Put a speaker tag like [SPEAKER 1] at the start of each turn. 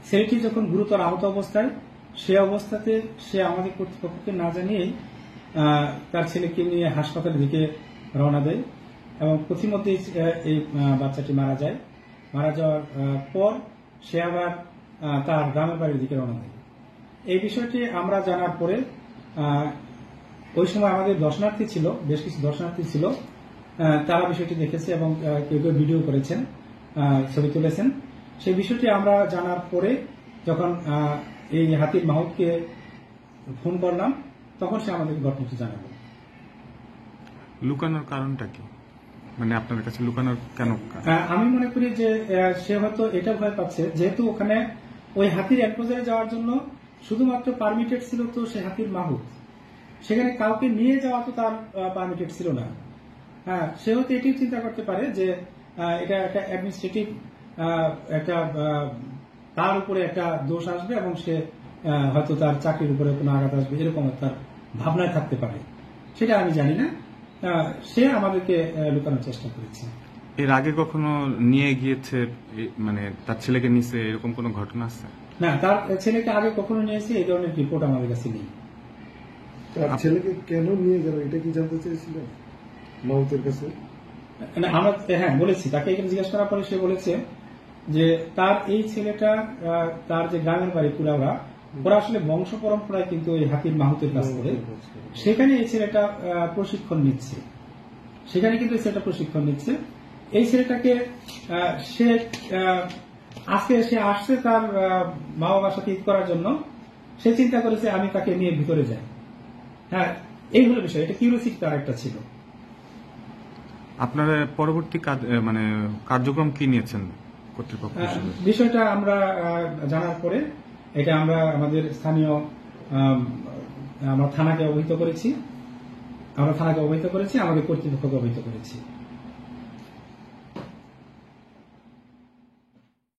[SPEAKER 1] ছেলেটি যখন গুরুতর আহত অবস্থায়, সে অবস্থাতে সে আমাদের কর্তৃপক্ষকে না জানিয়েই তার ছেলেকে নিয়ে হাসপাতালের দিকে রওনা দেয় এবং প্রতিমধ্যে এই বাচ্চাটি মারা যায়। মারা যাওয়ার পর সে আবার তার গ্রামের বাড়ির দিকে রওনা দেয়। এই বিষয়টি আমরা জানার পরে ওই সময় আমাদের দর্শনার্থী ছিল, বেশ কিছু দর্শনার্থী ছিল, তারা বিষয়টি দেখেছে এবং কেউ কেউ ভিডিও করেছেন, ছবি তুলেছেন। সেই বিষয়টি আমরা জানার পরে যখন এই হাতির মাহুতকে ফোন করলাম, তখন সে আমাদের ঘটনাটি জানাবে।
[SPEAKER 2] লুকানোর কারণটা কি, মানে আপনাদের কাছে লুকানোর কেন?
[SPEAKER 1] আমি মনে করি যে সে হয়তো এটা ভয় পাচ্ছে, যেহেতু ওখানে ওই হাতির এনক্লোজারে যাওয়ার জন্য শুধুমাত্র পারমিটেড ছিল তো সে হাতির মাহুত, সেখানে কাউকে নিয়ে যাওয়া তো তার পারমিটেড ছিল না। হ্যাঁ, সে হয়তো এটি চিন্তা করতে পারে যে এটা একটা অ্যাডমিনিস্ট্রেটিভ একটা তার উপরে একটা দোষ আসবে এবং সে হয়তো তার চাকরির উপরে কোনো আঘাত আসবে, এরকম তার ভাবনায় থাকতে পারে। সেটা আমি জানি না। সে আমাদেরকে লুকানোর চেষ্টা করেছে।
[SPEAKER 2] এর আগে কখনো নিয়ে গিয়েছে, মানে তার ছেলেকে নিছে, এরকম কোনো ঘটনা আছে?
[SPEAKER 1] না, তার ছেলেকে আগে কখনো নিয়েছে এই ধরনের রিপোর্ট আমাদের কাছে নেই।
[SPEAKER 3] তার ছেলেকে কেন নিয়ে গেল এটা কি জানতে চেয়েছিলেন মাহুতের কাছে?
[SPEAKER 1] আমরা হ্যাঁ বলেছি, তাকে এখানে জিজ্ঞাসা করার পরে সে বলেছে যে তার এই ছেলেটা, তার যে গ্রামের বাড়ি পুরাওয়া, ওরা আসলে বংশ পরম্পরায় কিন্তু এই হাতির মাহুতের কাজ করে, সেখানে এই ছেলেটা প্রশিক্ষণ নিচ্ছে, সেখানে কিন্তু ছেলেটা প্রশিক্ষণ নিচ্ছে। এই ছেলেটাকে সে আজকে সে আসছে তার মা বাবার সাথে ঈদ করার জন্য, সে চিন্তা করেছে আমি তাকে নিয়ে ভিতরে যাই। হ্যাঁ, এই হলো বিষয়। এটা কিউরিওসিটি তার একটা ছিল।
[SPEAKER 2] আপনারা পরবর্তী মানে কার্যক্রম কি নিয়েছেন কর্তৃপক্ষ?
[SPEAKER 1] বিষয়টা আমরা জানার পরে এটা আমরা আমাদের স্থানীয় আমরা থানাকে অবহিত করেছি, আমাদের কর্তৃপক্ষকে অবহিত করেছি।